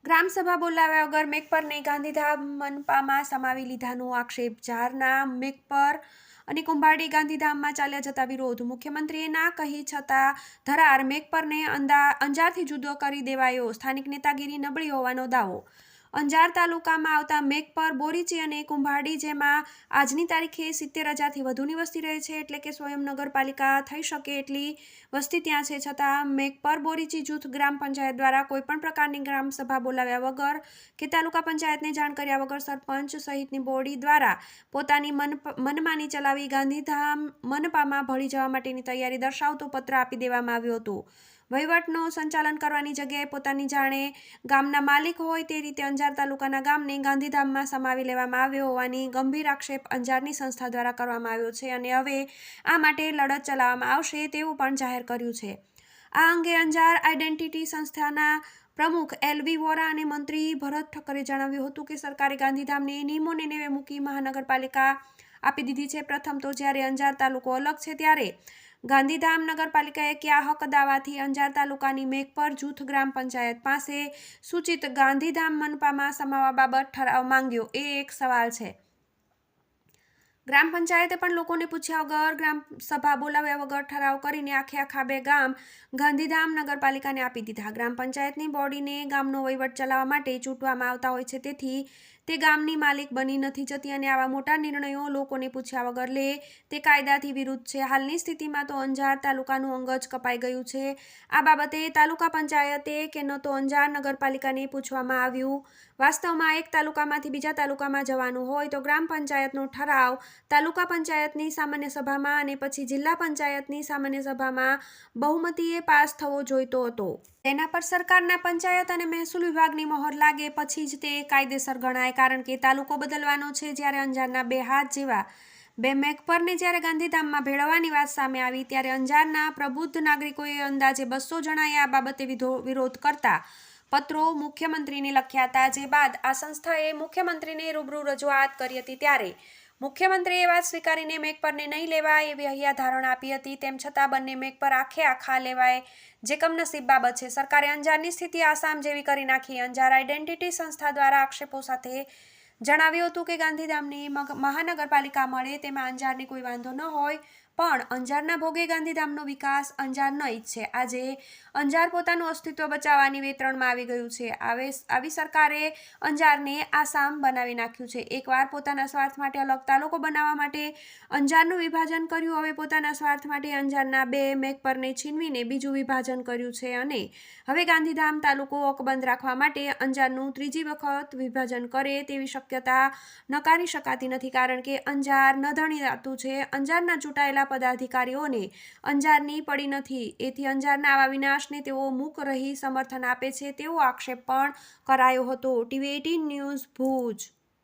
ગ્રામસભા બોલાવ્યા વગર મેઘપરને ગાંધીધામ મનપામાં સમાવી લીધાનો આક્ષેપ. જારના મેઘપર અને કુંભારડી ગાંધીધામમાં ચાલ્યા જતા વિરોધ. મુખ્યમંત્રીએ ના કહી છતાં ધરાર મેઘપરને અંજારથી જુદો કરી દેવાયો. સ્થાનિક નેતાગીરી નબળી હોવાનો દાવો. અંજાર તાલુકામાં આવતા મેઘપર, બોરીચી અને કુંભારડી, જેમાં આજની તારીખે 70,000થી વધુની વસ્તી રહે છે, એટલે કે સ્વયં નગરપાલિકા થઈ શકે એટલી વસ્તી ત્યાં છે. છતાં મેઘપર બોરીચી જૂથ ગ્રામ પંચાયત દ્વારા કોઈપણ પ્રકારની ગ્રામસભા બોલાવ્યા વગર કે તાલુકા પંચાયતને જાણ કર્યા વગર સરપંચ સહિતની બોડી દ્વારા પોતાની મનમાની ચલાવી ગાંધીધામ મનપામાં ભળી જવા માટેની તૈયારી દર્શાવતો પત્ર આપી દેવામાં આવ્યો હતો. વહીવટનું સંચાલન કરવાની જગ્યાએ પોતાની જાણે ગામના માલિક હોય તે રીતે અંજાર તાલુકાના ગામને ગાંધીધામમાં સમાવી લેવામાં આવ્યો હોવાની ગંભીર આક્ષેપ અંજારની સંસ્થા દ્વારા કરવામાં આવ્યો છે અને હવે આ માટે લડત ચલાવવામાં આવશે તેવું પણ જાહેર કર્યું છે. આ અંગે અંજાર આઇડેન્ટિટી સંસ્થાના પ્રમુખ LV વોરા અને મંત્રી ભરત ઠક્કરે જણાવ્યું હતું કે સરકારે ગાંધીધામને નિયમોને નેવે મૂકી મહાનગરપાલિકા આપી દીધી છે. પ્રથમ તો જ્યારે અંજાર તાલુકો અલગ છે ત્યારે ગાંધીધામ નગરપાલિકાએ કયા હક દાવાથી અંજાર તાલુકાની મેઘપર જૂથ ગ્રામ પંચાયત પાસે સૂચિત ગાંધીધામ મનપામાં સમાવવા બાબત ઠરાવ માંગ્યો, એ એક સવાલ છે. ગ્રામ પંચાયતે પણ લોકોને પૂછ્યા વગર ગ્રામ સભા બોલાવ્યા વગર ઠરાવ કરીને આખા બે ગામ ગાંધીધામ નગરપાલિકાને આપી દીધા. ગ્રામ પંચાયતની બોડીને ગામનો વહીવટ ચલાવવા માટે ચૂંટવામાં આવતા હોય છે, તેથી તે ગામની માલિક બની નથી જતી અને આવા મોટા નિર્ણયો લોકોને પૂછ્યા વગર લે તે કાયદાથી વિરુદ્ધ છે. હાલની સ્થિતિમાં તો અંજાર તાલુકાનું અંગ જ કપાઈ ગયું છે. આ બાબતે તાલુકા પંચાયતે કે ન તો અંજાર નગરપાલિકાને પૂછવામાં આવ્યું. વાસ્તવમાં એક તાલુકામાંથી બીજા તાલુકામાં જવાનું હોય તો ગ્રામ પંચાયતનો ઠરાવ તાલુકા પંચાયતની સામાન્ય સભામાં અને પછી જિલ્લા પંચાયતની સામાન્ય સભામાં બહુમતીએ પાસ થવો જોઈતો હતો. તેના પર સરકારના પંચાયત અને મહેસૂલ વિભાગની મહોર લાગે પછી જ તે કાયદેસર ગણાય, કારણ કે તાલુકો બદલવાનો છે. જ્યારે અંજારના બે હાથ જેવા બે મેઘપરને જ્યારે ગાંધીધામમાં ભેળવવાની વાત સામે આવી ત્યારે અંજારના પ્રબુદ્ધ નાગરિકોએ અંદાજે 200 જણાએ આ બાબતે વિરોધ કરતા પત્રો મુખ્યમંત્રીને લખ્યા હતા. જે બાદ આ સંસ્થાએ મુખ્યમંત્રીને રૂબરૂ રજૂઆત કરી હતી ત્યારે મુખ્યમંત્રીએ વાત સ્વીકારીને મેઘપરને નહીં લેવાય એવી હૈયાધારણા આપી હતી. તેમ છતાં બંને મેઘપર આખા લેવાય જે કમનસીબ બાબત છે. સરકારે અંજારની સ્થિતિ આસામ જેવી કરી નાખી. અંજાર આઇડેન્ટિટી સંસ્થા દ્વારા આક્ષેપો સાથે જણાવ્યું હતું કે ગાંધીધામની મહાનગરપાલિકા મળે તેમાં અંજારને કોઈ વાંધો ન હોય, પણ અંજારના ભોગે ગાંધીધામનો વિકાસ અંજાર ન ઈચ્છે. આજે અંજાર પોતાનું અસ્તિત્વ બચાવવાની વેતરણમાં આવી ગયું છે. આવી સરકારે અંજારને આસામ બનાવી નાખ્યું છે. એકવાર પોતાના સ્વાર્થ માટે અલગ તાલુકો બનાવવા માટે અંજારનું વિભાજન કર્યું, હવે પોતાના સ્વાર્થ માટે અંજારના બે મેઘપરને છીનવીને બીજું વિભાજન કર્યું છે અને હવે ગાંધીધામ તાલુકો અકબંધ રાખવા માટે અંજારનું ત્રીજી વખત વિભાજન કરે તેવી શક્યતા નકારી શકાતી નથી, કારણ કે અંજાર નધણી રાતું છે. અંજારના ચૂંટાયેલા પદાધિકારીઓને અંજારની પડી નથી, એથી અંજારના આવા વિનાશને તેઓ મૂક રહી સમર્થન આપે છે તેવો આક્ષેપ પણ કરાયો હતો. TV18 news, Bhuj.